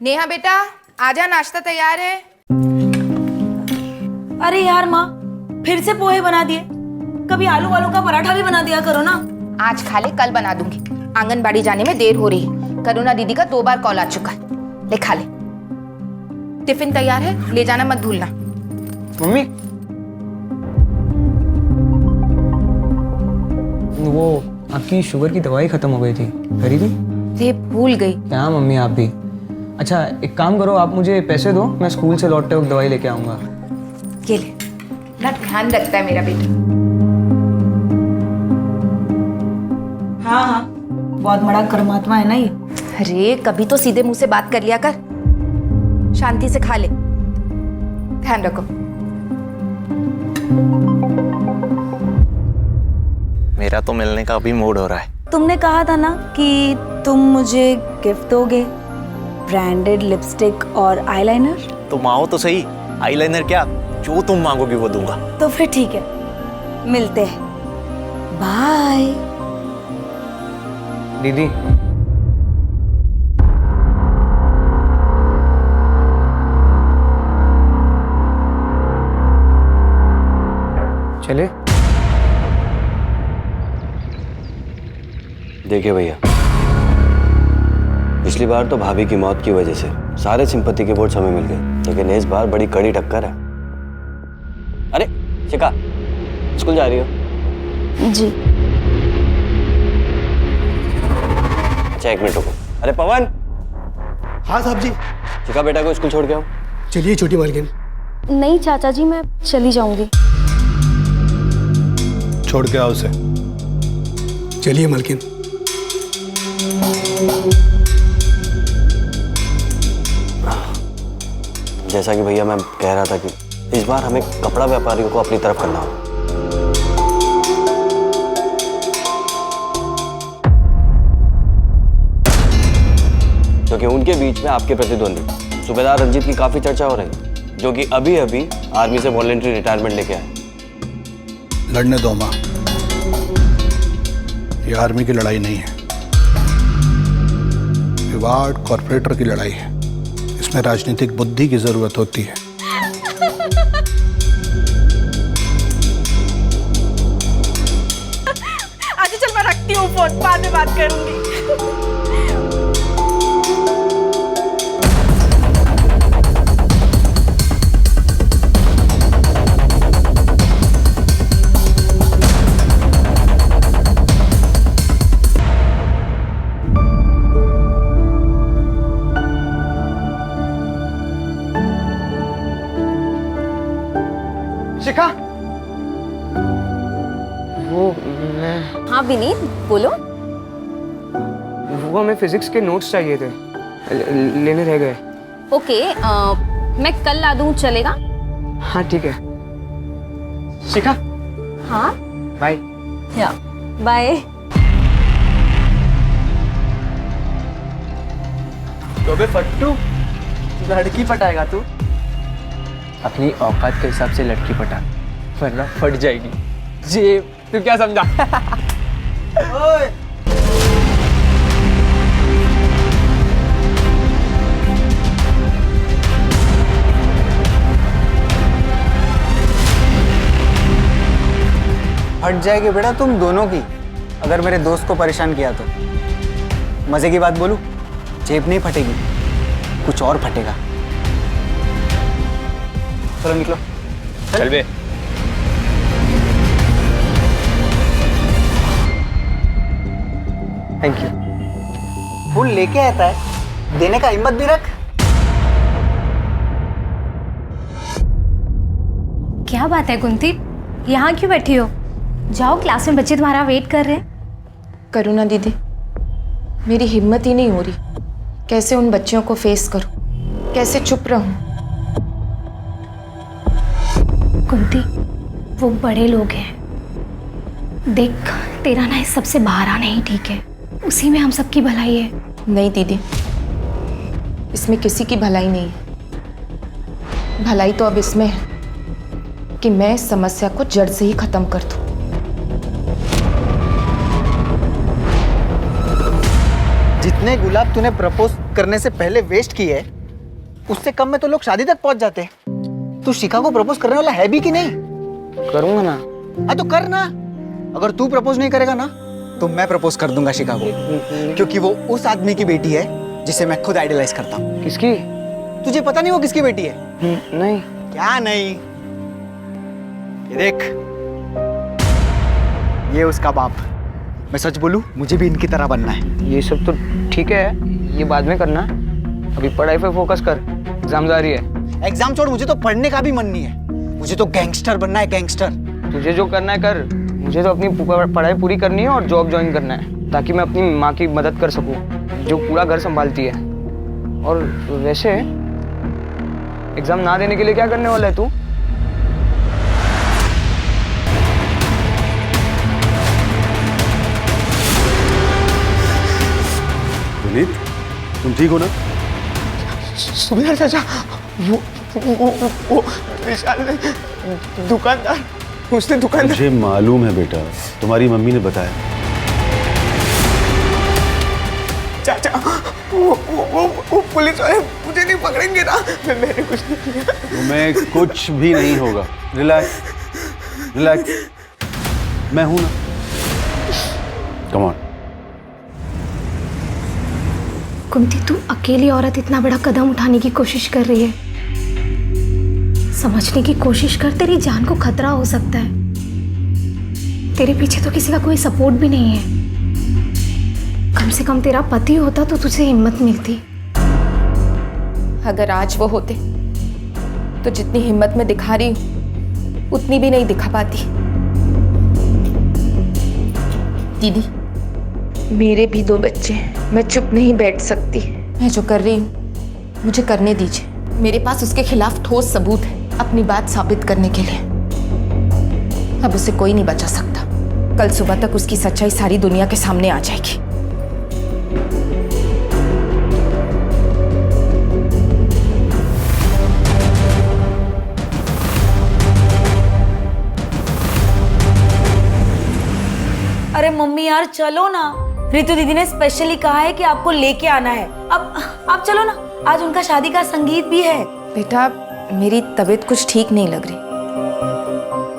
नेहा बेटा आजा, नाश्ता तैयार है। अरे यार माँ, फिर से पोहे बना दिए। कभी आलू वालों का पराठा भी बना दिया करो ना। आज खा ले, कल बना दूंगी। आंगनबाड़ी जाने में देर हो रही है। करुणा दीदी का 2 बार कॉल आ चुका है। ले खा ले। टिफिन तैयार है, ले जाना मत भूलना। मम्मी, वो आपकी शुगर की दवाई खत्म हो गई थी, खरीदी? रे भूल गई। क्या मम्मी आप भी। अच्छा एक काम करो, आप मुझे पैसे दो, मैं स्कूल से लौटते वक्त दवाई लेके आऊँगा। ये ले, ना ध्यान रखता है मेरा बेटा। हाँ हाँ, बहुत बड़ा कर्मात्मा है ना ये। अरे कभी तो सीधे मुंह से बात कर लिया कर। शांति से खा ले, ध्यान रखो। मेरा तो मिलने का अभी मूड हो रहा है। तुमने कहा था ना कि तुम मुझे गिफ्ट दोगे, ब्रांडेड लिपस्टिक और आईलाइनर। तुम आओ तो सही, आईलाइनर क्या, जो तुम मांगोगी वो दूंगा। तो फिर ठीक है, मिलते हैं। बाय। दीदी चले। देखिए भैया, पिछली बार तो भाभी की मौत की वजह से सारे सिंपत्ति के वोट्स हमें मिल गए, लेकिन इस बार बड़ी कड़ी टक्कर है। अरे शिखा, स्कूल जा रही हो? जी। अच्छा 1 मिनट रुको। अरे पवन। हाँ साहब जी। शिखा बेटा को स्कूल छोड़ के आओ। चलिए छोटी मालकिन। नहीं चाचा जी, मैं चली जाऊंगी। छोड़ के आओ उसे। चलिए मालकिन। जैसा कि भैया मैं कह रहा था कि इस बार हमें कपड़ा व्यापारियों को अपनी तरफ करना होगा। क्योंकि उनके बीच में आपके प्रतिद्वंदी सूबेदार रंजीत की काफी चर्चा हो रही है, जो कि अभी अभी आर्मी से वॉलंटरी रिटायरमेंट लेके आए। लड़ने दो माँ, ये आर्मी की लड़ाई नहीं है, ये वार्ड कॉर्पोरेटर की लड़ाई है। इसमें राजनीतिक बुद्धि की जरूरत होती है। अच्छा चल, मैं रखती हूँ फोन, बाद में बात करूंगी। शिखा, वो मैं हाँ विनीत, बोलो। वो हमें फिजिक्स के नोट्स चाहिए थे, लेने रह गए। ओके, मैं कल ला दूँ, चलेगा? हाँ ठीक है। शिखा हाँ बाय। या बाय। तो बे फट्टू, लड़की पटाएगा तू? अपनी औकात के हिसाब से लड़की पटा, वरना फट जाएगी जेब। तू क्या समझा? ओए फट जाएगी बेटा तुम दोनों की, अगर मेरे दोस्त को परेशान किया तो। मजे की बात बोलूं, जेब नहीं फटेगी, कुछ और फटेगा। चलो निकलो। चल बे। Thank you. फूल लेके आता है, देने का हिम्मत भी रख। क्या बात है कुंती, यहाँ क्यों बैठी हो? जाओ, क्लास में बच्चे तुम्हारा वेट कर रहे हैं। करुणा दीदी, मेरी हिम्मत ही नहीं हो रही। कैसे उन बच्चियों को फेस करूं, कैसे चुप रहूं? कुंती, वो बड़े लोग हैं। देख, तेरा ना इस सबसे बाहर आना ही ठीक है, उसी में हम सबकी भलाई है। नहीं दीदी, इसमें किसी की भलाई नहीं है। भलाई तो अब इसमें है कि मैं इस समस्या को जड़ से ही खत्म कर दूं। जितने गुलाब तूने प्रपोज करने से पहले वेस्ट किए है, उससे कम में तो लोग शादी तक पहुंच जाते हैं। तू शिखा को प्रपोज करने वाला है भी कि नहीं? करूंगा ना। हाँ तो कर ना। अगर तू प्रपोज नहीं करेगा ना तो मैं प्रपोज कर दूंगा शिखा को, क्योंकि वो उस आदमी की बेटी है जिसे मैं खुद आइडलाइज करता हूँ। किसकी? तुझे पता नहीं वो किसकी बेटी है? नहीं। क्या नहीं? ये देख, ये उसका बाप। मैं सच बोलूं, मुझे भी इनकी तरह बनना है। ये सब तो ठीक है, ये बाद में करना, अभी पढ़ाई पे फोकस कर, एग्जाम जारी है। एग्जाम छोड़, मुझे तो पढ़ने का भी मन नहीं है। मुझे तो गैंगस्टर बनना है, गैंगस्टर। तुझे जो करना है कर, मुझे तो अपनी पढ़ाई पूरी करनी है और जॉब ज्वाइन करना है, ताकि मैं अपनी माँ की मदद कर सकूं, जो पूरा घर संभालती है। और वैसे एग्जाम ना देने के लिए क्या करने वाला है तू? विनीत, तुम ठीक हो ना? सुबह चाचा, वो विशाल दुकानदार, उसने दुकानदार। मुझे मालूम है बेटा, तुम्हारी मम्मी ने बताया। चाचा, वो पुलिस वाले मुझे नहीं पकड़ेंगे ना? मैंने कुछ नहीं किया। तुम्हें कुछ भी नहीं होगा। रिलैक्स, रिलैक्स, मैं हूं ना। Come on. कुंती, तू अकेली औरत इतना बड़ा कदम उठाने की कोशिश कर रही है। समझने की कोशिश कर, तेरी जान को खतरा हो सकता है। तेरे पीछे तो किसी का कोई सपोर्ट भी नहीं है। कम से कम तेरा पति होता तो तुझे हिम्मत मिलती। अगर आज वो होते तो जितनी हिम्मत मैं दिखा रही हूं उतनी भी नहीं दिखा पाती। दीदी, मेरे भी 2 बच्चे हैं, मैं चुप नहीं बैठ सकती। मैं जो कर रही हूँ मुझे करने दीजिए। मेरे पास उसके खिलाफ ठोस सबूत है अपनी बात साबित करने के लिए। अब उसे कोई नहीं बचा सकता। कल सुबह तक उसकी सच्चाई सारी दुनिया के सामने आ जाएगी। अरे मम्मी यार चलो ना, रितु दीदी ने स्पेशली कहा है कि आपको लेके आना है। अब आप चलो ना, आज उनका शादी का संगीत भी है। बेटा, मेरी तबीयत कुछ ठीक नहीं लग रही,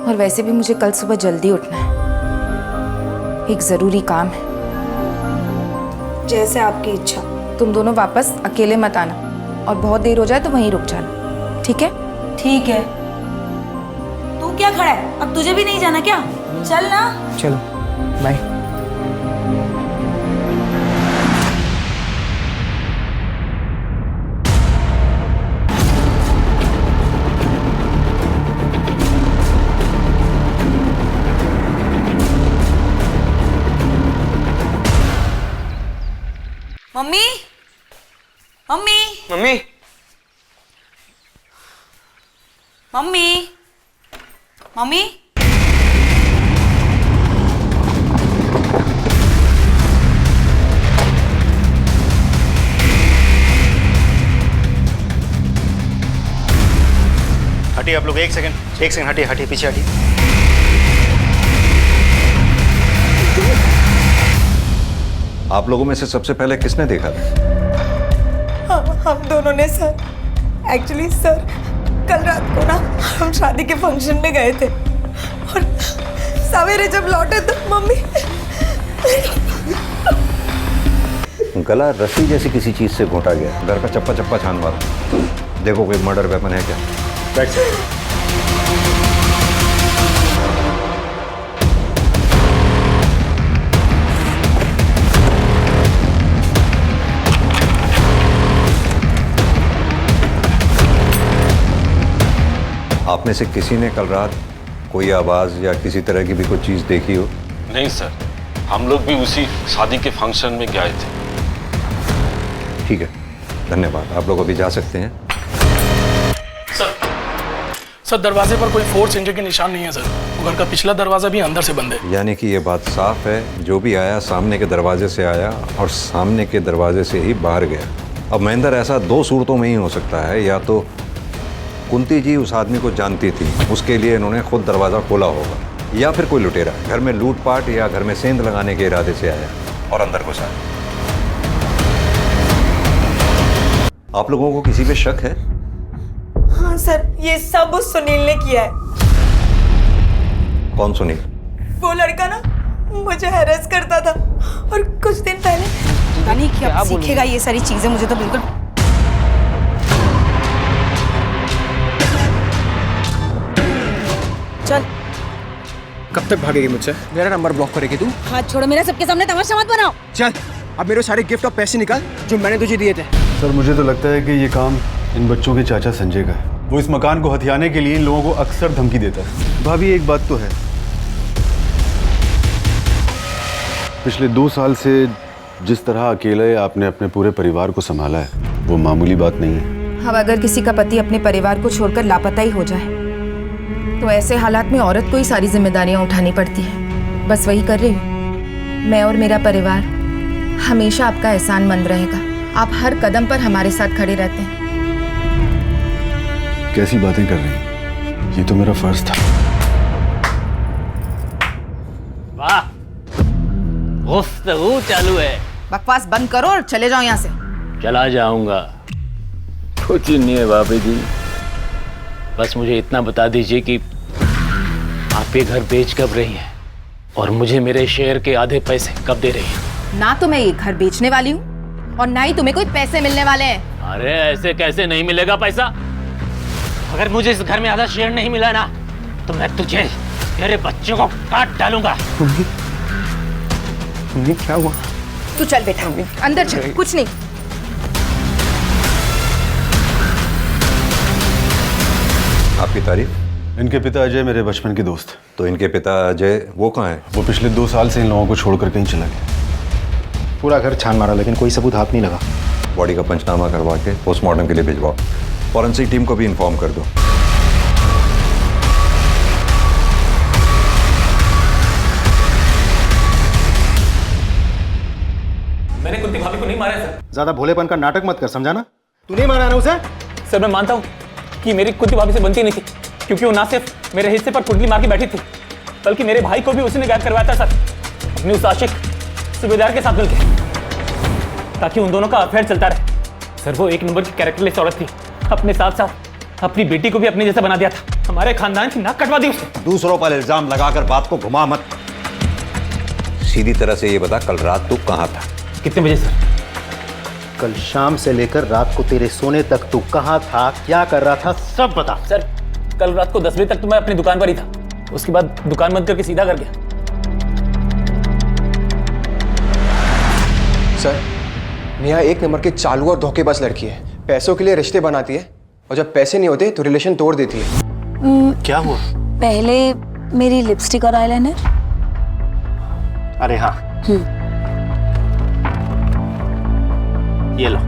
और वैसे भी मुझे कल सुबह जल्दी उठना है। एक जरूरी काम है। जैसे आपकी इच्छा। तुम दोनों वापस अकेले मत आना, और बहुत देर हो जाए तो वहीं रुक जाना, ठीक है? ठीक है। तू क्या खड़ा है, अब तुझे भी नहीं जाना क्या? चल ना। चलो, bye. Mummy, mummy, mummy, mummy, mummy. हटिए आप लोग, एक सेकंड हटिए, हटिए, पीछे हटिए। आप लोगों में से सबसे पहले किसने देखा था? हम दोनों ने सर। एक्चुअली सर, कल रात को ना हम शादी के फंक्शन में गए थे, और सवेरे जब लौटे तो मम्मी गला रस्सी जैसी किसी चीज से घोटा गया। घर का चप्पा चप्पा छान मारा। देखो कोई मर्डर वेपन है क्या? आप में से किसी ने कल रात कोई आवाज या किसी तरह की भी कोई चीज देखी हो? नहीं सर, हम लोग भी उसी शादी के फंक्शन में गए थे। ठीक है, धन्यवाद। आप लोग अभी जा सकते हैं। सर, दरवाजे पर कोई फोर्स एंट्री के निशान नहीं है सर। घर का पिछला दरवाजा भी अंदर से बंद है। यानी कि ये बात साफ है, जो भी आया सामने के दरवाजे से आया और सामने के दरवाजे से ही बाहर गया। अब महेंद्र, ऐसा 2 सूरतों में ही हो सकता है। या तो कुंती जी उस आदमी को जानती थी, उसके लिए इन्होंने खुद दरवाज़ा खोला होगा, या फिर कोई लुटेरा घर में लूटपाट या घर में सेंध लगाने के इरादे से आया और अंदर घुसा। आप लोगों को किसी पे शक है? हाँ सर, ये सब उस सुनील ने किया है। कौन सुनील? वो लड़का ना मुझे हैरेस करता था और कुछ दिन पहले पता नहीं क्या सीखेगा ये सारी चीजें, मुझे तो बिल्कुल। चल। कब तक भागेगी मुझसे? मेरा नंबर ब्लॉक करेगी तू? हाथ छोड़ो मेरा, सबके सामने तमाशा मत बनाओ। चल, अब मेरे सारे गिफ्ट और पैसे निकाल जो मैंने तुझे दिए थे। सर मुझे तो लगता है कि ये काम इन बच्चों के चाचा संजय का है। वो इस मकान को हथियाने के लिए इन लोगों को अक्सर धमकी देता है। भाभी एक बात तो है, पिछले 2 साल से जिस तरह अकेले आपने अपने पूरे परिवार को संभाला है वो मामूली बात नहीं है। अब अगर किसी का पति अपने परिवार को छोड़कर लापता ही हो जाए तो ऐसे हालात में औरत को ही सारी जिम्मेदारियां उठानी पड़ती है। बस वही कर रही हूँ। मैं और मेरा परिवार हमेशा आपका एहसानमंद रहेगा। आप हर कदम पर हमारे साथ खड़े रहते हैं। कैसी बातें कर रही हैं? ये तो मेरा फर्ज था। वाह, गुफ्तगू चालू है। बकवास बंद करो और चले जाओ यहाँ से। चला जाऊंगा, कुछ नहीं है भाभी जी। बस मुझे इतना बता दीजिए कि आप ये घर बेच कब रही हैं और मुझे मेरे शेयर के आधे पैसे कब दे रही हैं? ना तो मैं ये घर बेचने वाली हूँ और ना ही तुम्हें कोई पैसे मिलने वाले हैं। अरे ऐसे कैसे नहीं मिलेगा पैसा? अगर मुझे इस घर में आधा शेयर नहीं मिला ना तो मैं तुझे, तेरे बच्चों को काट डालूंगा। मम्मी क्या हुआ? तू चल बेटा, अंदर चल। कुछ नहीं। आपकी तारीफ? इनके पिता अजय मेरे बचपन के दोस्त। तो इनके पिता अजय वो कहाँ है? वो पिछले 2 साल से इन लोगों को छोड़कर कहीं चला गया। पूरा घर छान मारा लेकिन कोई सबूत हाथ नहीं लगा। बॉडी का पंचनामा करवा के पोस्टमार्टम के लिए भिजवाओ। फॉरेंसिक टीम को भी इन्फॉर्म कर दो। मैंने कुंती भाभी को नहीं मारा सर। ज्यादा भोलेपन का नाटक मत कर, समझा ना? तू नहीं मारा ना उसे? सर मैं मानता हूँ कि मेरी कुंती भाभी से बनती नहीं थी, क्योंकि वो ना सिर्फ मेरे हिस्से पर कुंडली मार के बैठी थी बल्कि मेरे भाई को भी उसी ने गायब करवाया था सर, अपने उस आशिक सूबेदार के साथ मिलकर, ताकि उन दोनों का अफेयर चलता रहे। सर वो एक नंबर की कैरेक्टरलेस औरत थी, अपने साथ साथ अपनी बेटी को भी अपने जैसा बना दिया था। हमारे खानदान की नाक कटवा दी उसने। दूसरों पर इल्जाम लगाकर बात को घुमा मत। सीधी तरह से ये बता, कल रात तू कहाँ था? कितने बजे सर? कल शाम से लेकर रात को तेरे सोने तक तू कहाँ था, क्या कर रहा था, सब बता। सर कल रात को 10 बजे तक तो मैं अपनी दुकान पर ही था, उसके बाद दुकान बंद करके सीधा कर गया। सर नेहा 1 नंबर की चालू और धोखेबाज लड़की है। पैसों के लिए रिश्ते बनाती है और जब पैसे नहीं होते तो रिलेशन तोड़ देती है। क्या हुआ? पहले मेरी लिपस्टिक और आईलाइनर। अरे हाँ, ये लो।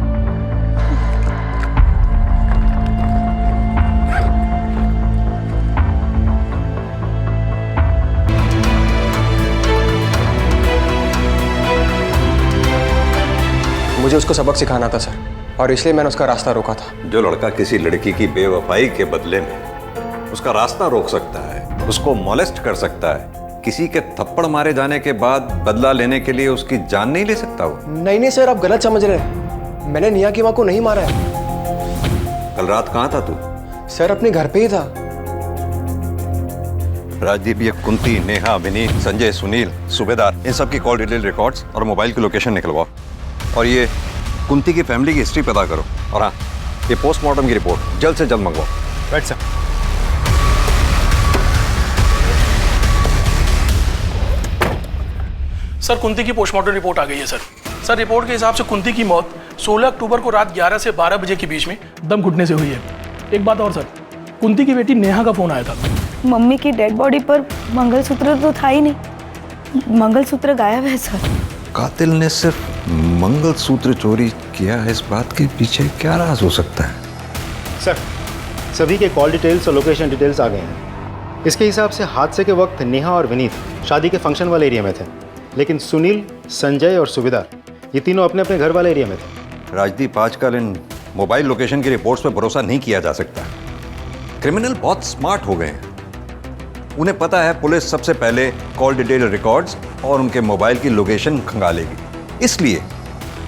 मुझे उसको सबक सिखाना था सर, और इसलिए मैंने उसका रास्ता रोका था। जो लड़का किसी लड़की की बेवफाई के बदले में उसका रास्ता रोक सकता है, उसको मोलेस्ट कर सकता है, किसी के थप्पड़ मारे जाने के बाद बदला लेने के लिए उसकी जान नहीं ले सकता वो? नहीं सर, आप गलत समझ रहे हैं। मैंने नेहा की माँ को नहीं मारा है। कल रात कहाँ था तू? सर अपने घर पे ही था। राजदीप, ये कुंती, नेहा, विनीत, संजय, सुनील, सूबेदार, इन सब की कॉल डिटेल रिकॉर्ड्स और मोबाइल की लोकेशन निकलवाओ। और ये कुंती की फैमिली की हिस्ट्री पता करो। और हाँ, ये पोस्टमार्टम की रिपोर्ट जल्द से जल्द मंगवाओ। बैठ सर। सर कुंती की पोस्टमार्टम रिपोर्ट आ गई है सर। सर रिपोर्ट के हिसाब से कुंती की मौत 16 अक्टूबर को रात 11 से 12 बजे के बीच में दम घुटने से हुई है। एक बात और सर, कुंती की बेटी नेहा का फोन आया था। मम्मी की डेड बॉडी पर मंगलसूत्र तो था ही नहीं, मंगलसूत्र गायब है सर। कातिल ने सिर्फ मंगलसूत्र चोरी किया है, इस बात के पीछे क्या राज हो सकता है? सर सभी के कॉल डिटेल्स और लोकेशन डिटेल्स आ गए हैं। इसके हिसाब से हादसे के वक्त नेहा और विनीत शादी के फंक्शन वाले एरिया में थे, लेकिन सुनील, संजय और सूबेदार ये तीनों अपने अपने घर वाले एरिया में थे। राजदीप, आजकल इन मोबाइल लोकेशन की रिपोर्ट्स पर भरोसा नहीं किया जा सकता। क्रिमिनल बहुत स्मार्ट हो गए हैं, उन्हें पता है पुलिस सबसे पहले कॉल डिटेल रिकॉर्ड्स और उनके मोबाइल की लोकेशन खंगालेगी। इसलिए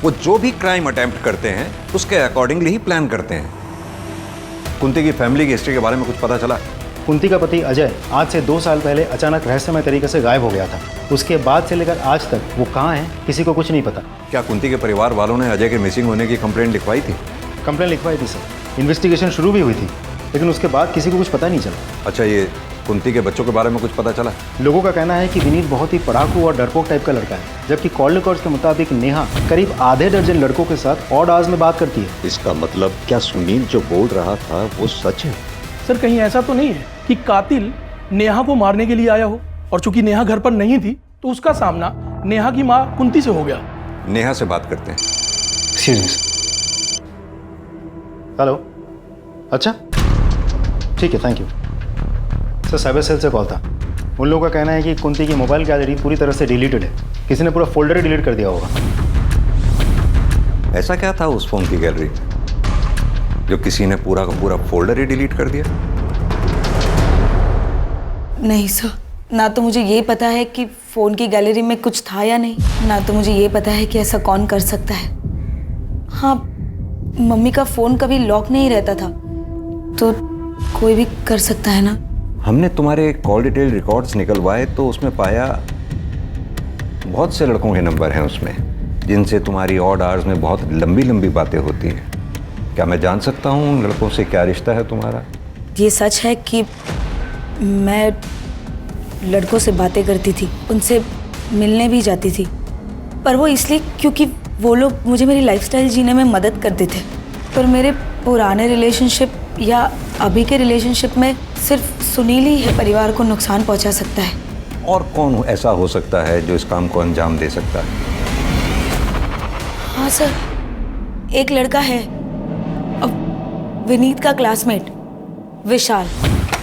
वो जो भी क्राइम अटेम्प्ट करते हैं उसके अकॉर्डिंगली ही प्लान करते हैं। कुंती की फैमिली की हिस्ट्री के बारे में कुछ पता चला? कुंती का पति अजय आज से 2 साल पहले अचानक रहस्यमय तरीके से गायब हो गया था। उसके बाद से लेकर आज तक वो कहाँ है किसी को कुछ नहीं पता। क्या कुंती के परिवार वालों ने अजय के मिसिंग होने की कंप्लेंट लिखवाई थी? कंप्लेंट लिखवाई थी सर, इन्वेस्टिगेशन शुरू भी हुई थी, लेकिन उसके बाद किसी को कुछ पता नहीं चला। अच्छा, ये कुंती के बच्चों के बारे में कुछ पता चला? लोगों का कहना है कि विनीत बहुत ही पढ़ाकू और डरपोक टाइप का लड़का है, जबकि कॉल रिकॉर्ड्स के मुताबिक नेहा करीब आधे दर्जन लड़कों के साथ ऑड आवर्स में बात करती है। इसका मतलब क्या सुनील जो बोल रहा था वो सच है? सर कहीं ऐसा तो नहीं है कि कातिल नेहा को मारने के लिए आया हो, और चूंकि नेहा घर पर नहीं थी तो उसका सामना नेहा की माँ कुंती से हो गया। नेहा से बात करते हैं। हेलो, अच्छा ठीक है, thank you sir. Cyber cell से कॉल था। उन लोगों का कहना है कि कुंती की मोबाइल गैलरी पूरी तरह से डिलीटेड है, किसी ने पूरा फोल्डर ही डिलीट कर दिया होगा। ऐसा क्या था उस फोन की गैलरी जो किसी ने पूरा का पूरा फोल्डर ही डिलीट कर दिया? नहीं सर, ना तो मुझे ये पता है कि फ़ोन की गैलरी में कुछ था या नहीं, ना तो मुझे ये पता है कि ऐसा कौन कर सकता है। हाँ, मम्मी का फ़ोन कभी लॉक नहीं रहता था, तो कोई भी कर सकता है ना। हमने तुम्हारे कॉल डिटेल रिकॉर्ड्स निकलवाए तो उसमें पाया बहुत से लड़कों के नंबर हैं उसमें, जिनसे तुम्हारी ऑड आवर्स में बहुत लंबी लंबी बातें होती हैं। क्या मैं जान सकता हूँ उन लड़कों से क्या रिश्ता है तुम्हारा? ये सच है कि मैं लड़कों से बातें करती थी, उनसे मिलने भी जाती थी, पर वो इसलिए क्योंकि वो लोग मुझे मेरी लाइफस्टाइल जीने में मदद करते थे। पर मेरे पुराने रिलेशनशिप या अभी के रिलेशनशिप में सिर्फ सुनील ही है परिवार को नुकसान पहुंचा सकता है। और कौन ऐसा हो सकता है जो इस काम को अंजाम दे सकता है? हाँ सर, एक लड़का है, विनीत का क्लासमेट विशाल,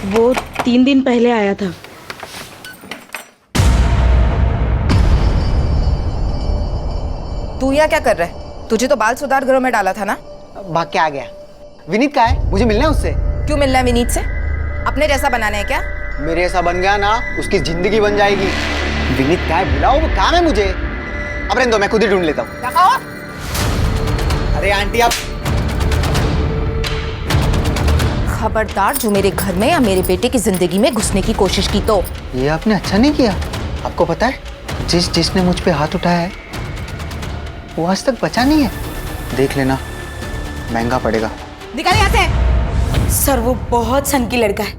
वो 3 दिन पहले आया था। तू यहाँ क्या कर रहा है? तुझे तो बाल सुधार गृह में डाला था ना? भाग के आ गया। विनीत कहाँ है? मुझे मिलना है उससे। क्यों मिलना है विनीत से? अपने जैसा बनाना है क्या? मेरे ऐसा बन गया ना, उसकी जिंदगी बन जाएगी। विनीत कहाँ है? बुलाओ, वो काम है मुझे। अब रहने दो, मैं खुद ही ढूंढ लेता हूँ। अरे आंटी आप खबरदार जो मेरे घर में या मेरे बेटे की जिंदगी में घुसने की कोशिश की तो। ये आपने अच्छा नहीं किया। आपको पता है जिसने मुझ पे हाथ उठाया है वो आज तक बचा नहीं है। देख लेना, महंगा पड़ेगा। निकाल यहाँ से। सर वो बहुत सनकी लड़का है।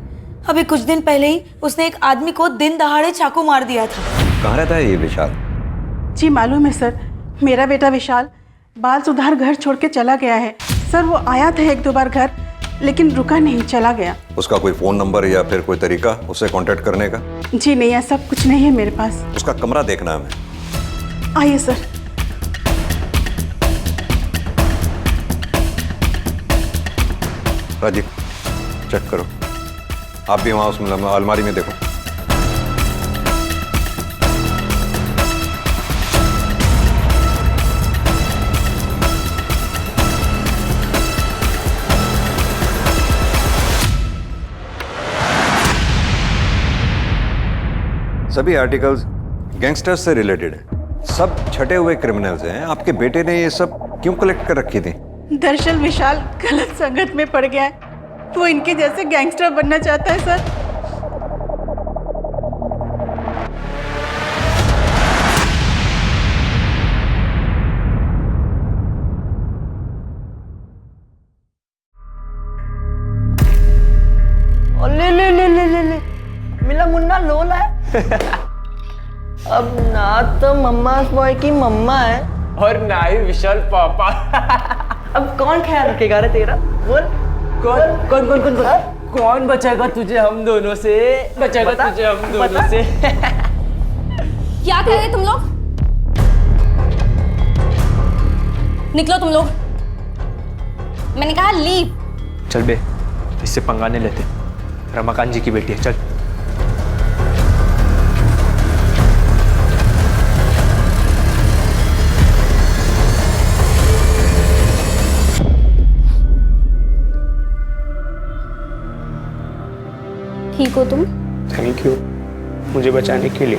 अभी कुछ दिन पहले ही उसने एक आदमी को दिन दहाड़े चाकू मार दिया था। कहाँ रहता है ये विशाल? जी मालूम है सर, मेरा बेटा विशाल बाल सुधार घर छोड़ के चला गया है। सर वो आया था 1-2 बार घर, लेकिन रुका नहीं, चला गया। उसका कोई फोन नंबर या फिर कोई तरीका उससे कांटेक्ट करने का? जी नहीं, ऐसा कुछ नहीं है मेरे पास। उसका कमरा देखना है हमें। आइए सर। राजीव, चेक करो। आप भी वहां उस अलमारी में देखो। सभी आर्टिकल्स गैंगस्टर्स से रिलेटेड हैं। सब छटे हुए क्रिमिनल्स हैं। आपके बेटे ने ये सब क्यों कलेक्ट कर रखी थी? दरअसल विशाल गलत संगत में पड़ गया है, वो इनके जैसे गैंगस्टर बनना चाहता है सर। ले ले ले ले ले ले मिला मुन्ना लोला है। अब ना तो मम्मा बॉय की मम्मा है और ना ही विशाल पापा। अब कौन ख्याल रखेगा रे तेरा? बोल कौन कौन कौन कौन कौन बचाएगा तुझे हम दोनों से? बचाएगा तुझे हम दोनों से। क्या कह रहे तुम लोग? निकलो तुम लोग। मैंने कहा लीव। चल बे, इससे पंगा नहीं लेते। रमाकांत जी की बेटी है, चल। ठीक हो तुम? थैंक यू मुझे बचाने के लिए।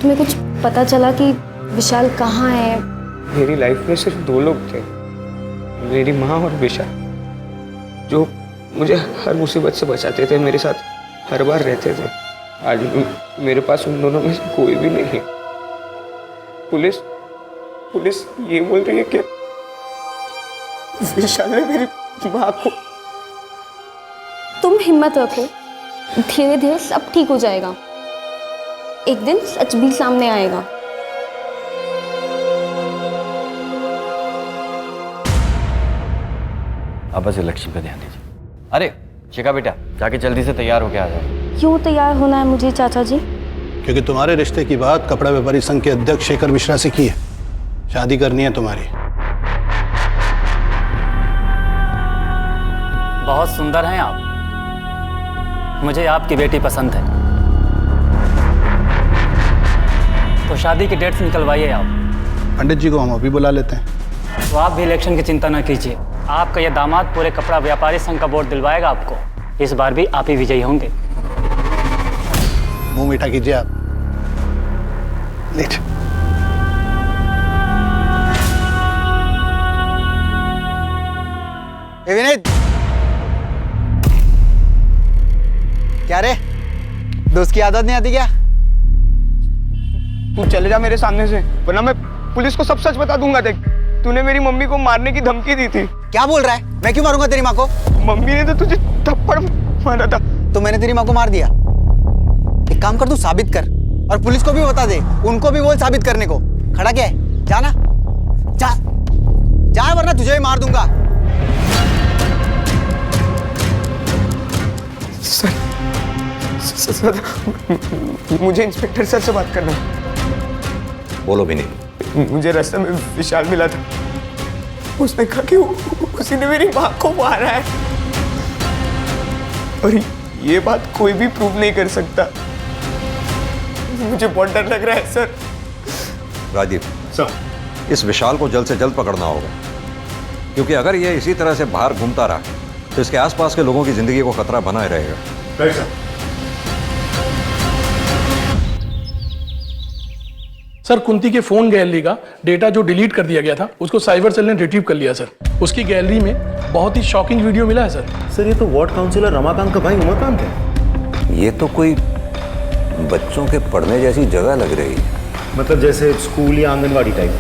तुम्हें कुछ पता चला कि विशाल कहाँ है, मेरी लाइफ में सिर्फ दो लोग थे, मेरी माँ और विशाल, जो मुझे हर मुसीबत से बचाते थे, मेरे साथ हर बार रहते थे। आज मेरे पास उन दोनों में से कोई भी नहीं है। पुलिस ये बोल रही है कि विशाल ने मेरी माँ को। तुम हिम्मत रखो, धीरे धीरे सब ठीक हो जाएगा। एक दिन सच भी सामने आएगा। अब बस इलेक्शन पे ध्यान दीजिए। अरे शिखा बेटा, जाके जल्दी से तैयार होके आ जाओ। क्यों तैयार होना है मुझे चाचा जी? क्योंकि तुम्हारे रिश्ते की बात कपड़ा व्यापारी संघ के अध्यक्ष शेखर मिश्रा से की है। शादी करनी है तुम्हारी। बहुत सुंदर हैं आप, मुझे आपकी बेटी पसंद है। तो शादी की डेट्स निकलवाइए आप। पंडित जी को हम अभी बुला लेते हैं। तो आप भी इलेक्शन की चिंता न कीजिए, आपका यह दामाद पूरे कपड़ा व्यापारी संघ का वोट दिलवाएगा आपको। इस बार भी आप ही विजयी होंगे। मुंह मीठा कीजिए आप। लेट। विनीत, क्या रे, दोस्त की आदत नहीं आती क्या? तू चले जा मेरे सामने से, वरना मैं पुलिस को सब सच बता दूंगा। देख, तूने मेरी मम्मी को मारने की धमकी दी थी। क्या बोल रहा है? मैं क्यों मारूंगा तेरी माँ को? मम्मी ने तो तुझे थप्पड़ मारा था। तो मैंने तेरी माँ को मार दिया? एक काम कर, तू साबित कर और पुलिस को भी बता दे, उनको भी बोल साबित करने को। खड़ा क्या है? जाना, जा वरना तुझे भी मार दूंगा। सर, मुझे इंस्पेक्टर सर से बात करना है। बोलो विनीत। मुझे रास्ते में विशाल मिला था, उसने कहा कि उसी ने मेरी माँ को मारा है, और ये बात कोई भी प्रूव नहीं कर सकता। मुझे बहुत डर लग रहा है सर। राजीव सर, इस विशाल को जल्द से जल्द पकड़ना होगा, क्योंकि अगर ये इसी तरह से बाहर घूमता रहा तो इसके आसपास के लोगों की जिंदगी को खतरा बना रहेगा। Right sir. सर, कुंती के फोन गैलरी का डेटा जो डिलीट कर दिया गया था, उसको साइबर सेल ने रिट्रीव कर लिया सर। उसकी गैलरी में बहुत ही शॉकिंग वीडियो मिला है सर। ये तो वार्ड काउंसिलर रमाकांत का भाई उमाकांत है। ये तो कोई बच्चों के पढ़ने जैसी जगह लग रही है। मतलब जैसे स्कूल या आंगनवाड़ी टाइप।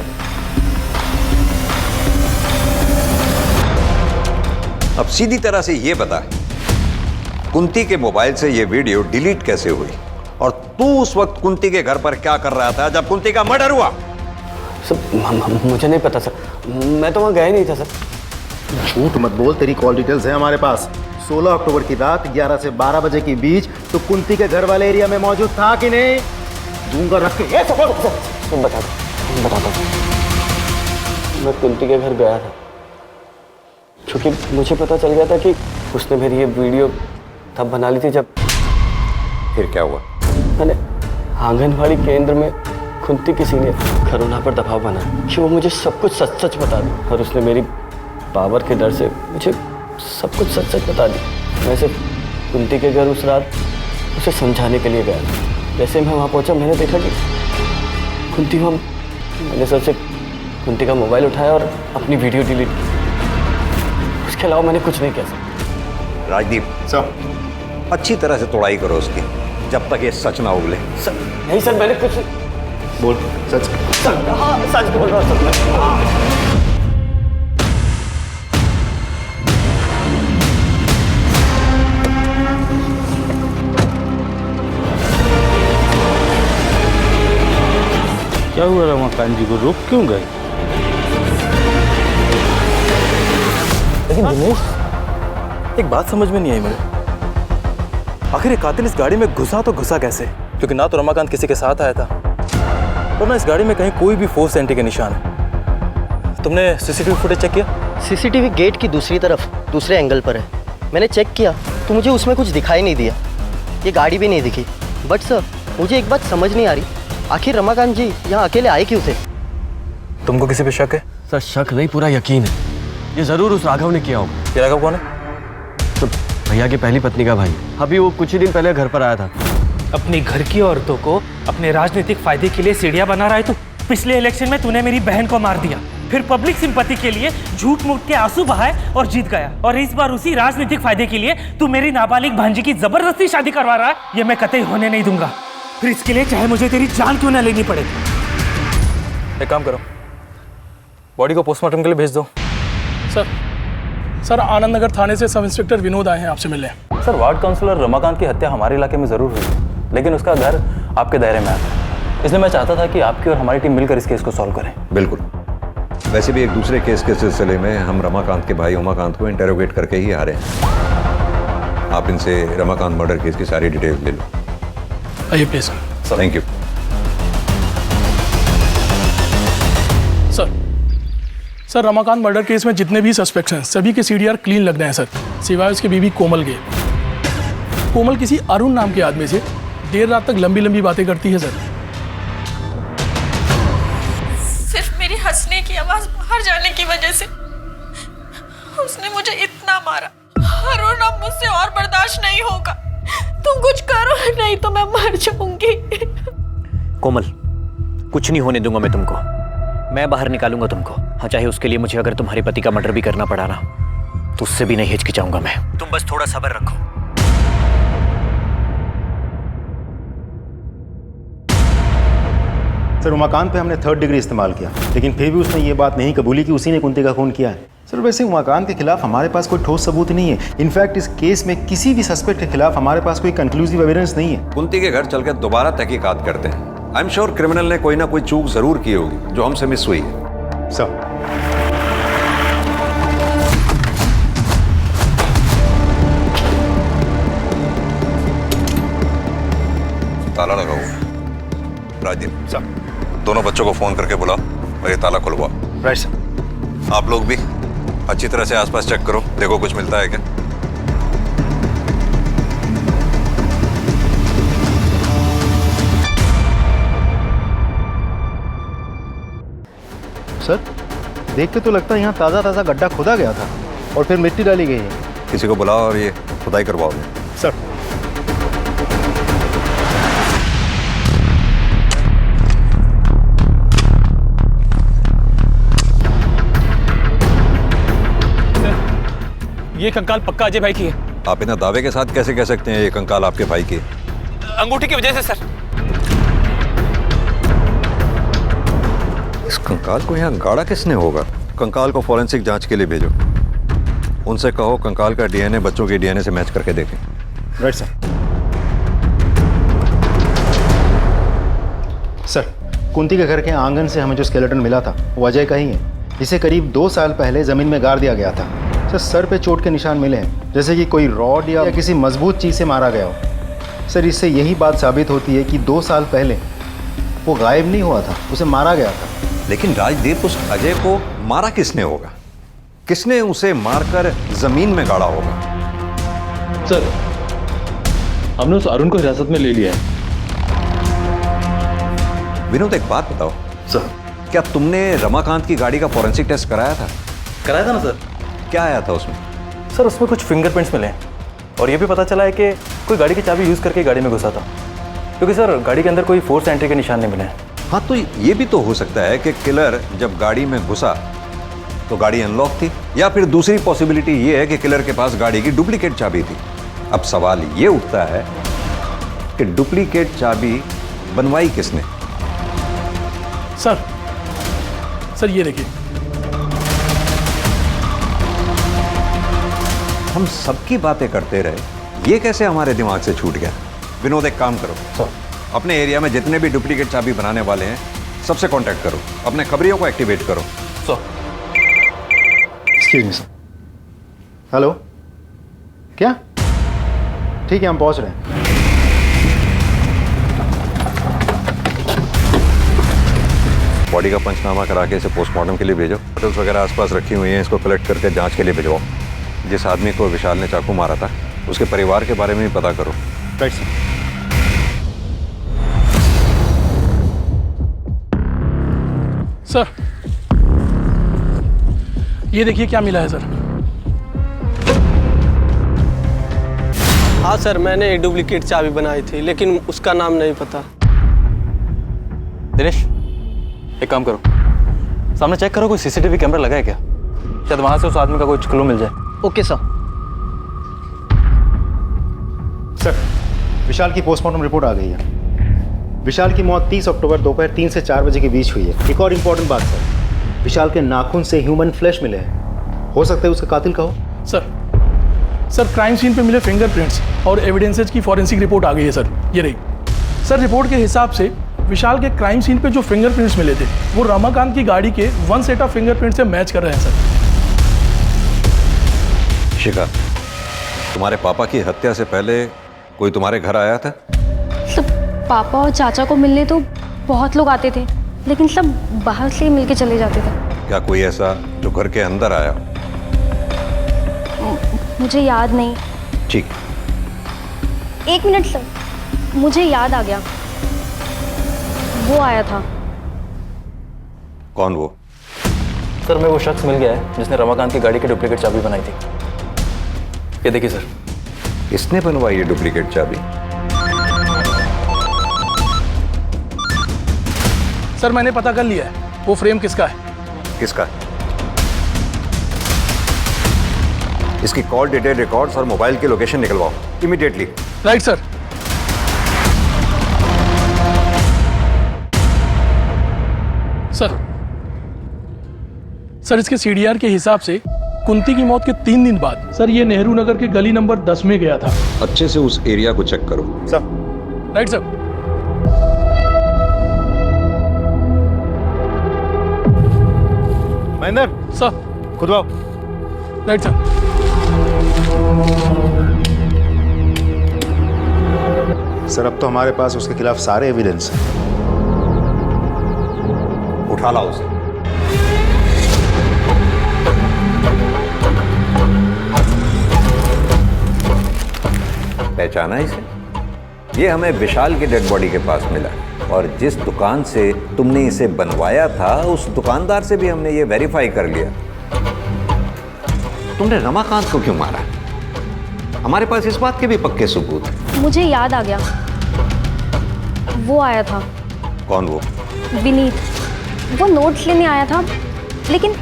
अब सीधी तरह से ये बता, कुंती के मोबाइल से ये वीडियो डिलीट कैसे हुई, और तू उस वक्त कुंती के घर पर क्या कर रहा था जब कुंती का मर्डर हुआ? सर, मुझे नहीं पता सर, मैं तो वहां गया नहीं था सर। झूठ मत बोल, तेरी कॉल डिटेल्स है हमारे पास। 16 अक्टूबर की रात 11 से 12 बजे के बीच तो कुंती के घर वाले एरिया में मौजूद था कि नहीं? दूंगा रख के। बता दो। मैं कुंती के घर गया था, क्योंकि मुझे पता चल गया था कि उसने मेरी ये वीडियो तब बना ली थी जब। फिर क्या हुआ? मैंने आंगनवाड़ी केंद्र में कुंती किसी ने करुणा पर दबाव बनाया कि वो मुझे सब कुछ सच सच बता दी, और उसने मेरी पावर के डर से मुझे सब कुछ सच सच बता दी। मैं सिर्फ कुंती के घर उस रात उसे समझाने के लिए गया। जैसे मैं वहाँ पहुँचा, मैंने देखा कि कुंती वहाँ। मैंने सबसे कुंती का मोबाइल उठाया और अपनी वीडियो डिलीट की। उसके अलावा मैंने कुछ नहीं किया सर। राजदीप सर, अच्छी तरह से तोड़ाई करो उसकी, जब तक ये सच ना उगले। सर, नहीं सर, मैंने कुछ बोल। सच सच बोल रहा हूँ। क्या हुआ रमाकांत जी को रोक क्यों गए? लेकिन दिनेश, एक बात समझ में नहीं आई मुझे। आखिर ये कातिल इस गाड़ी में घुसा तो घुसा कैसे? क्योंकि ना तो रमाकांत किसी के साथ आया था, और ना इस गाड़ी में कहीं कोई भी फोर्स एंट्री के निशान है। तुमने सीसीटीवी फुटेज चेक किया? सीसीटीवी गेट की दूसरी तरफ दूसरे एंगल पर है। मैंने चेक किया तो मुझे उसमें कुछ दिखाई नहीं दिया, ये गाड़ी भी नहीं दिखी। बट सर, मुझे एक बात समझ नहीं आ रही, आखिर रमाकांत जी यहाँ अकेले आए क्यों थे? तुमको किसी पे शक है? सर, शक नहीं, पूरा यकीन है। ये जरूर उस राघव ने किया होगा। ये राघव कौन है? तो भैया की पहली पत्नी का भाई। अभी वो कुछ ही दिन पहले घर पर आया था। अपनी घर की औरतों को अपने राजनीतिक फायदे के लिए सीढ़ियां बना रहा है तू। पिछले इलेक्शन में तूने मेरी बहन को मार दिया, फिर पब्लिक सिंपैथी के लिए झूठ मूठ के आंसू बहाए और जीत गया, और इस बार उसी राजनीतिक फायदे के लिए तू मेरी नाबालिग भांजी की जबरदस्ती शादी करवा रहा है। ये मैं कतई होने नहीं दूंगा, फिर इसके लिए चाहे मुझे तेरी जान क्यों ना लेनी पड़े। एक काम करो, बॉडी को पोस्टमार्टम के लिए भेज दो। सर आनंद नगर थाने से सब इंस्पेक्टर विनोद आए हैं आपसे मिलने। सर, वार्ड काउंसलर रमाकांत की हत्या हमारे इलाके में ज़रूर हुई, लेकिन उसका घर आपके दायरे में आता है, इसलिए मैं चाहता था कि आपकी और हमारी टीम मिलकर इस केस को सॉल्व करें। बिल्कुल। वैसे भी एक दूसरे केस के सिलसिले में हम रमाकांत के भाई उमाकांत को इंटेरोगेट करके ही आ रहे हैं। आप इनसे रमाकांत मर्डर केस की सारी डिटेल ले लो। आइए please. Thank you. Sir Ramakant murder case में जितने भी सस्पेक्ट्स हैं सभी के सीडीआर क्लीन लग रहे हैं सर, सिवाय उसके बीवी कोमल के। कोमल किसी अरुण नाम के आदमी से देर रात तक लंबी लंबी बातें करती है सर। सिर्फ मेरी हंसने की आवाज बाहर जाने की वजह से उसने मुझे इतना मारा। अरुण अब मुझसे और बर्दाश्त नहीं होगा, तुम कुछ करो नहीं तो मैं मर जाऊंगी। कोमल, कुछ नहीं होने दूंगा मैं तुमको, मैं बाहर निकालूंगा तुमको। हाँ, चाहे उसके लिए मुझे अगर तुम्हारे पति का मर्डर भी करना पड़ा ना, तो उससे भी नहीं हिचकिचाऊंगा मैं। तुम बस थोड़ा सब्र रखो। सर उमाकांत पे हमने 3rd डिग्री इस्तेमाल किया, लेकिन फिर भी उसने ये बात नहीं कबूली कि उसी ने कुंती का खून किया है। सर वैसे उमाकांत के खिलाफ हमारे पास कोई ठोस सबूत नहीं है। इनफैक्ट इस केस में किसी भी सस्पेक्ट के खिलाफ हमारे पास कोई कंक्लूसिव एविडेंस नहीं है। कुंती के घर चलकर दोबारा तहकीकात करते हैं। आई एम श्योर क्रिमिनल ने कोई ना कोई चूक जरूर की होगी जो हमसे मिस हुई है। सर ताला लगा हुआ है। राजीव सर, दोनों बच्चों को फोन करके बुलाओ और ये ताला खुलवाओ। Right sir. आप लोग भी अच्छी तरह से आसपास चेक करो, देखो कुछ मिलता है क्या। सर देख के तो लगता है यहाँ ताज़ा ताज़ा गड्ढा खोदा गया था और फिर मिट्टी डाली गई है। किसी को बुलाओ और ये खुदाई करवाओ। सर ये कंकाल पक्का अजय भाई की है। आप इन्हें दावे के साथ कैसे कह सकते हैं ये कंकाल आपके भाई की? अंगूठी की वजह से सर। इस कंकाल को यहाँ गाड़ा किसने होगा? कंकाल को फॉरेंसिक जांच के लिए भेजो। उनसे कहो कंकाल का डीएनए बच्चों के डीएनए से मैच करके देखें। Right sir. सर कुंती के घर के आंगन से हमें जो स्केलेटन मिला था वो अजय का ही है। इसे करीब 2 साल पहले जमीन में गाड़ दिया गया था। सर पे चोट के निशान मिले हैं, जैसे कि कोई रॉड या किसी मजबूत चीज़ से मारा गया हो। सर इससे यही बात साबित होती है कि 2 साल पहले वो गायब नहीं हुआ था, उसे मारा गया था। लेकिन राजदीप, उस अजय को मारा किसने होगा? किसने उसे मारकर जमीन में गाड़ा होगा? सर हमने उस अरुण को हिरासत में ले लिया है। विनोद एक बात बताओ सर, क्या तुमने रमाकांत की गाड़ी का फॉरेंसिक टेस्ट कराया था? कराया था ना सर। क्या आया था उसमें? सर उसमें कुछ फिंगरप्रिंट्स मिले हैं और ये भी पता चला है कि कोई गाड़ी की चाबी यूज़ करके गाड़ी में घुसा था, क्योंकि सर गाड़ी के अंदर कोई फोर्स एंट्री के निशान नहीं मिले हैं। हाँ, तो ये भी तो हो सकता है कि किलर जब गाड़ी में घुसा तो गाड़ी अनलॉक थी, या फिर दूसरी पॉसिबिलिटी ये है कि किलर के पास गाड़ी की डुप्लीकेट चाबी थी। अब सवाल ये उठता है कि डुप्लीकेट चाबी बनवाई किसने? सर ये देखिए, हम सबकी बातें करते रहे, ये कैसे हमारे दिमाग से छूट गया? विनोद एक काम करो, अपने एरिया में जितने भी डुप्लीकेट चाबी बनाने वाले हैं सबसे कांटेक्ट करो, अपने खबरियों को एक्टिवेट करो। Excuse me sir. हेलो, क्या? ठीक है, हम पहुंच रहे हैं। बॉडी का पंचनामा करा के इसे पोस्टमार्टम के लिए भेजो। फोटोज वगैरह आसपास रखी हुई हैं, इसको कलेक्ट करके जांच के लिए भिजवाओ। जिस आदमी को विशाल ने चाकू मारा था उसके परिवार के बारे में भी पता करो। Right sir. सर ये देखिए क्या मिला है सर। हाँ सर, मैंने डुप्लीकेट चाबी बनाई थी, लेकिन उसका नाम नहीं पता। दिनेश, एक काम करो, सामने चेक करो कोई सीसीटीवी कैमरा लगा है क्या, शायद वहां से उस आदमी का कोई क्लू मिल जाए। Okay sir. सर, विशाल की पोस्टमार्टम रिपोर्ट आ गई है। विशाल की मौत 30 अक्टूबर दोपहर 3 से 4 बजे के बीच हुई है। एक और इम्पोर्टेंट बात सर, विशाल के नाखून से ह्यूमन फ्लैश मिले हैं। हो सकता है उसका कातिल का हो। सर क्राइम सीन पे मिले फिंगरप्रिंट्स और एविडेंसेज की फॉरेंसिक रिपोर्ट आ गई है सर, ये रही। सर रिपोर्ट के हिसाब से विशाल के क्राइम सीन पे जो फिंगरप्रिंट्स मिले थे वो रमाकांत की गाड़ी के 1 सेट ऑफ फिंगरप्रिंट से मैच कर रहे हैं सर। शिखा, तुम्हारे पापा की हत्या से पहले कोई तुम्हारे घर आया था? सब पापा और चाचा को मिलने तो बहुत लोग आते थे, लेकिन सब बाहर से ही मिलके चले जाते थे। क्या कोई ऐसा जो घर के अंदर आया? मुझे याद नहीं। ठीक। 1 मिनट सर, मुझे याद आ गया, वो आया था। कौन वो? सर मैं वो शख्स मिल गया है जिसने रमाकांत की गाड़ी की डुप्लीकेट चाबी बनाई थी। ये देखिए सर। इसने बनवाई है डुप्लीकेट चाबी? सर मैंने पता कर लिया है वो फ्रेम किसका है। किसका? इसकी कॉल डिटेल रिकॉर्ड्स और मोबाइल की लोकेशन निकलवाओ इमीडिएटली। Right sir. सर इसके सीडीआर के हिसाब से कुंती की मौत के 3 दिन बाद सर ये नेहरू नगर के गली नंबर 10 में गया था। अच्छे से उस एरिया को चेक करो। Sir. Right sir. Mahendra sir. खुदवाओ। Right sir. सर अब तो हमारे पास उसके खिलाफ सारे एविडेंस हैं। उठा लाओ उसे। पहचाना इसे? ये हमें विशाल के डेड बॉडी के पास मिला और जिस दुकान से तुमने इसे बनवाया था उस दुकानदार से भी हमने ये वेरीफाई कर लिया। तुमने रमाकांत को क्यों मारा? हमारे पास इस बात के भी पक्के सबूत हैं। मुझे याद आ गया, वो आया था। कौन वो? विनीत। वो नोट्स लेने आया था, लेकिन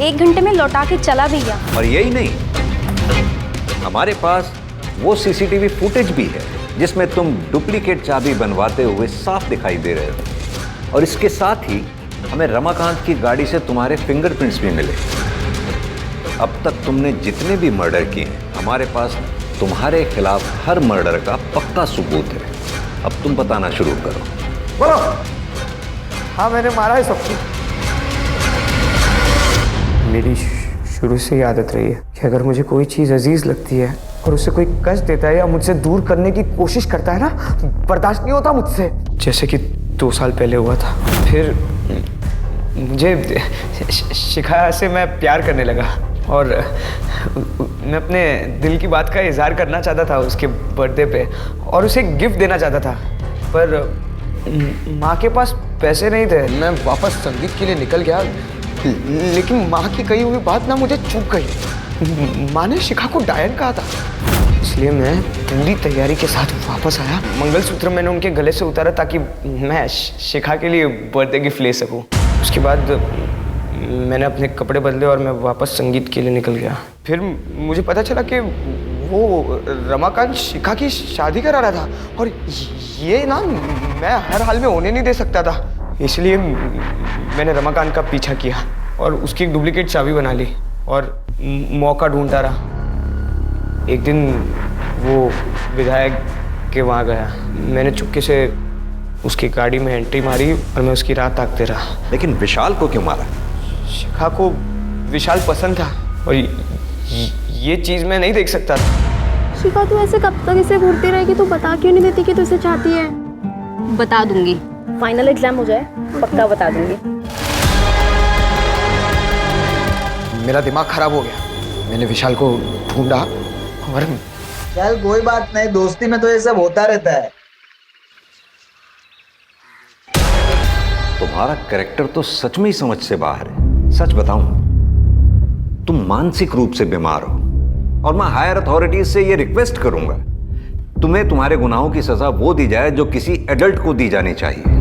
1 घंटे में लौटा के चला भी गया। और यही नहीं, हमारे पास वो सीसीटीवी फुटेज भी है जिसमें तुम डुप्लीकेट चाबी बनवाते हुए साफ दिखाई दे रहे हो। और इसके साथ ही हमें रमाकांत की गाड़ी से तुम्हारे फिंगरप्रिंट्स भी मिले। अब तक तुमने जितने भी मर्डर किए हैं हमारे पास तुम्हारे खिलाफ हर मर्डर का पक्का सबूत है। अब तुम बताना शुरू करो। बोलो। हाँ मैंने मारा है सबको। मेरी शुरू से ही आदत रही है कि अगर मुझे कोई चीज़ अजीज लगती है और उसे कोई कष्ट देता है या मुझसे दूर करने की कोशिश करता है ना, बर्दाश्त नहीं होता मुझसे। जैसे कि 2 साल पहले हुआ था। फिर मुझे शिखा से मैं प्यार करने लगा और मैं अपने दिल की बात का इजहार करना चाहता था उसके बर्थडे पे और उसे गिफ्ट देना चाहता था, पर माँ के पास पैसे नहीं थे। मैं वापस संगीत के लिए निकल गया, लेकिन माँ की कही हुई बात ना मुझे चूक गई। माँ ने शिखा को डायन कहा था, इसलिए मैं पूरी तैयारी के साथ वापस आया। मंगलसूत्र मैंने उनके गले से उतारा ताकि मैं शिखा के लिए बर्थडे गिफ्ट ले सकूं। उसके बाद मैंने अपने कपड़े बदले और मैं वापस संगीत के लिए निकल गया। फिर मुझे पता चला कि वो रमाकांत शिखा की शादी करा रहा था और ये ना मैं हर हाल में होने नहीं दे सकता था। इसलिए मैंने रमाकांत का पीछा किया और उसकी एक डुप्लीकेट चाबी बना ली और मौका ढूंढता रहा। एक दिन वो विधायक के वहाँ गया, मैंने चुपके से उसकी गाड़ी में एंट्री मारी और मैं उसकी राह ताकते रहा। लेकिन विशाल को क्यों मारा? शिखा को विशाल पसंद था और ये चीज़ मैं नहीं देख सकता था। शिखा तू ऐसे कब तक इसे घूरती रहेगी? तू बता क्यों नहीं देती कि तू इसे चाहती है? बता दूंगी, फाइनल एग्जाम हो जाए पक्का बता दूंगी। मेरा दिमाग खराब हो गया। मैंने विशाल को ढूंढा और चल कोई बात नहीं, दोस्ती में तो ये सब होता रहता है। तुम्हारा कैरेक्टर तो सच में ही समझ से बाहर है। सच बताऊं, तुम मानसिक रूप से बीमार हो और मैं हायर अथॉरिटीज से ये रिक्वेस्ट करूंगा तुम्हें तुम्हारे गुनाहों की सजा वो दी जाए जो किसी एडल्ट को दी जानी चाहिए।